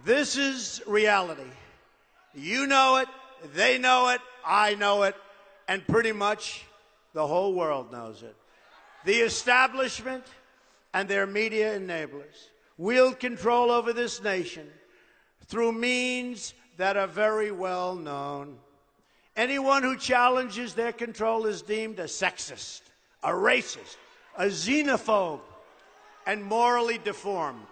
This is reality. You know it, they know it, I know it, and pretty much the whole world knows it. The establishment and their media enablers wield control over this nation through means that are very well known. Anyone who challenges their control is deemed a sexist, a racist, a xenophobe, and morally deformed.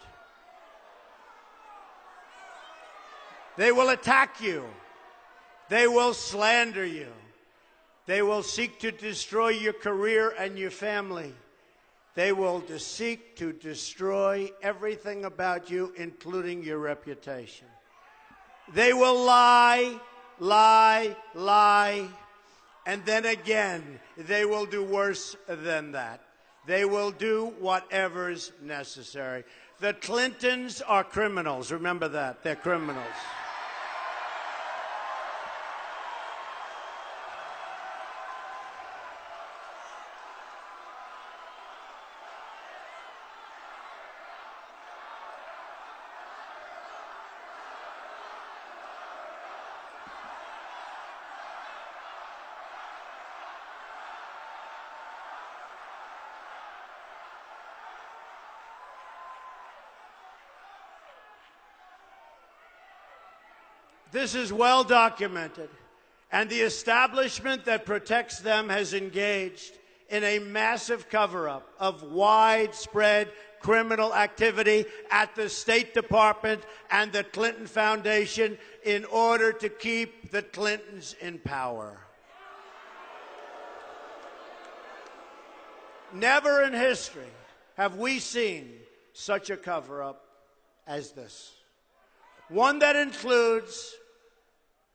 They will attack you. They will slander you. They will seek to destroy your career and your family. They will seek to destroy everything about you, including your reputation. They will lie, lie, lie, and then again, they will do worse than that. They will do whatever's necessary. The Clintons are criminals. Remember that. They're criminals. This is well documented, and the establishment that protects them has engaged in a massive cover-up of widespread criminal activity at the State Department and the Clinton Foundation in order to keep the Clintons in power. Never in history have we seen such a cover-up as this. One that includes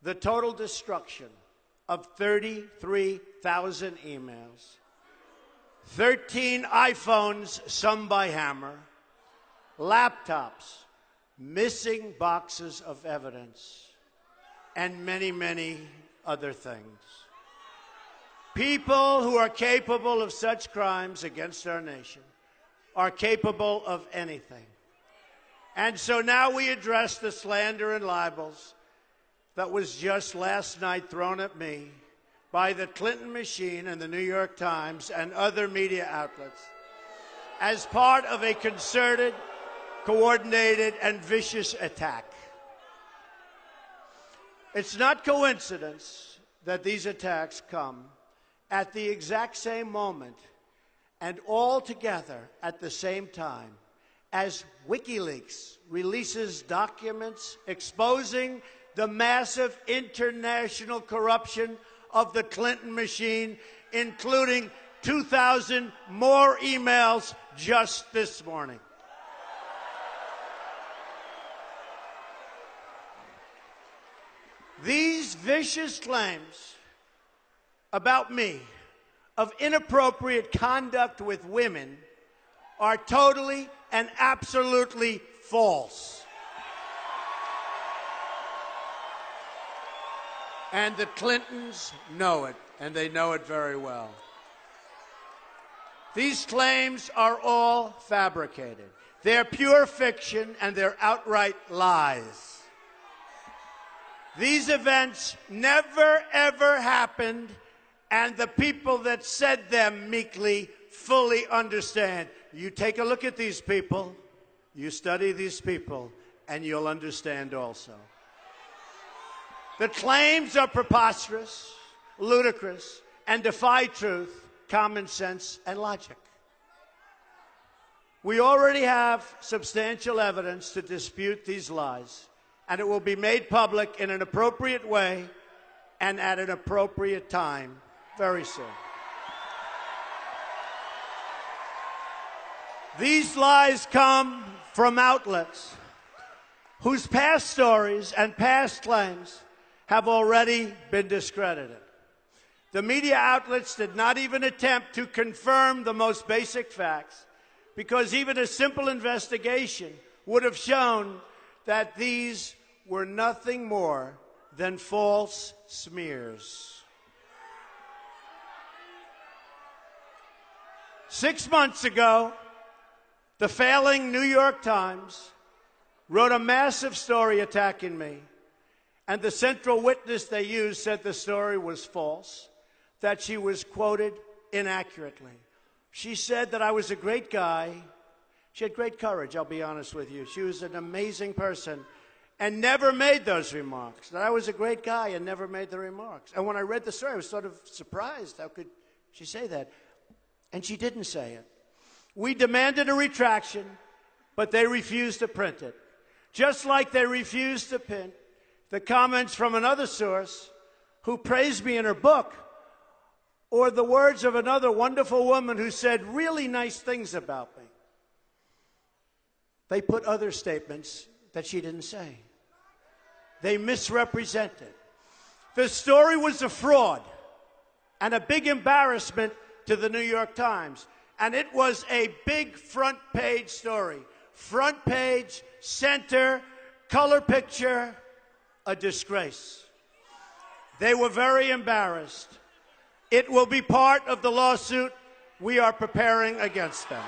the total destruction of 33,000 emails, 13 iPhones, some by hammer, laptops, missing boxes of evidence, and many, many other things. People who are capable of such crimes against our nation are capable of anything. And so now we address the slander and libels that was just last night thrown at me by the Clinton machine and the New York Times and other media outlets as part of a concerted, coordinated, and vicious attack. It's not coincidence that these attacks come at the exact same moment and all together at the same time as WikiLeaks releases documents exposing the massive international corruption of the Clinton machine, including 2,000 more emails just this morning. These vicious claims about me of inappropriate conduct with women are totally and absolutely false. And the Clintons know it, and they know it very well. These claims are all fabricated. They're pure fiction, and they're outright lies. These events never, ever happened, and the people that said them meekly fully understand. You take a look at these people, you study these people, and you'll understand also. The claims are preposterous, ludicrous, and defy truth, common sense, and logic. We already have substantial evidence to dispute these lies, and it will be made public in an appropriate way and at an appropriate time very soon. These lies come from outlets whose past stories and past claims have already been discredited. The media outlets did not even attempt to confirm the most basic facts, because even a simple investigation would have shown that these were nothing more than false smears. 6 months ago, the failing New York Times wrote a massive story attacking me. And the central witness they used said the story was false, that she was quoted inaccurately. She said that I was a great guy. She had great courage, I'll be honest with you. She was an amazing person and never made those remarks. That I was a great guy and never made the remarks. And when I read the story, I was sort of surprised. How could she say that? And she didn't say it. We demanded a retraction, but they refused to print it. Just like they refused to print the comments from another source who praised me in her book, or the words of another wonderful woman who said really nice things about me. They put other statements that she didn't say. They misrepresented. The story was a fraud and a big embarrassment to the New York Times. And it was a big front page story. Front page, center, color picture, a disgrace. They were very embarrassed. It will be part of the lawsuit we are preparing against them.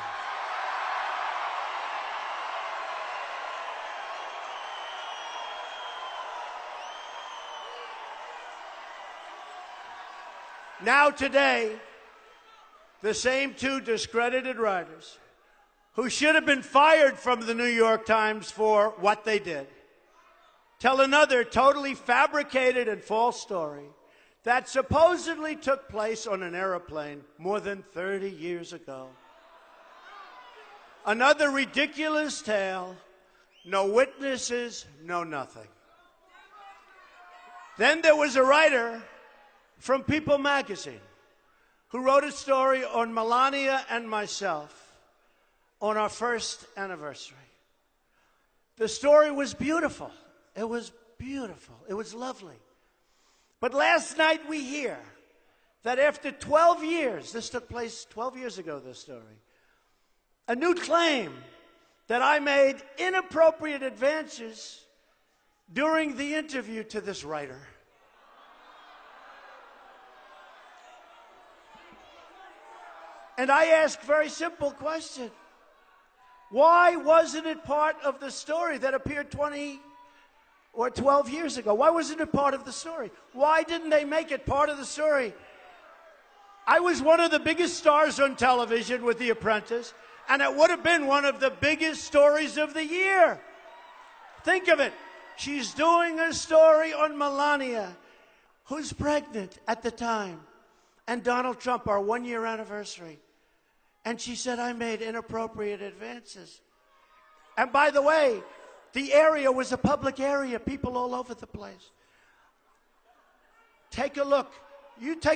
Now today, the same two discredited writers who should have been fired from the New York Times for what they did tell another totally fabricated and false story that supposedly took place on an airplane more than 30 years ago. Another ridiculous tale, no witnesses, no nothing. Then there was a writer from People magazine who wrote a story on Melania and myself on our first anniversary. The story was beautiful. It was beautiful. It was lovely. But last night we hear that after 12 years, this took place 12 years ago, this story, a new claim that I made inappropriate advances during the interview to this writer. And I ask a very simple question. Why wasn't it part of the story that appeared 20 or 12 years ago? Why wasn't it part of the story? Why didn't they make it part of the story? I was one of the biggest stars on television with The Apprentice, and it would have been one of the biggest stories of the year. Think of it. She's doing a story on Melania, who's pregnant at the time, and Donald Trump, our one-year anniversary. And she said, I made inappropriate advances. And by the way, the area was a public area, people all over the place. Take a look. You take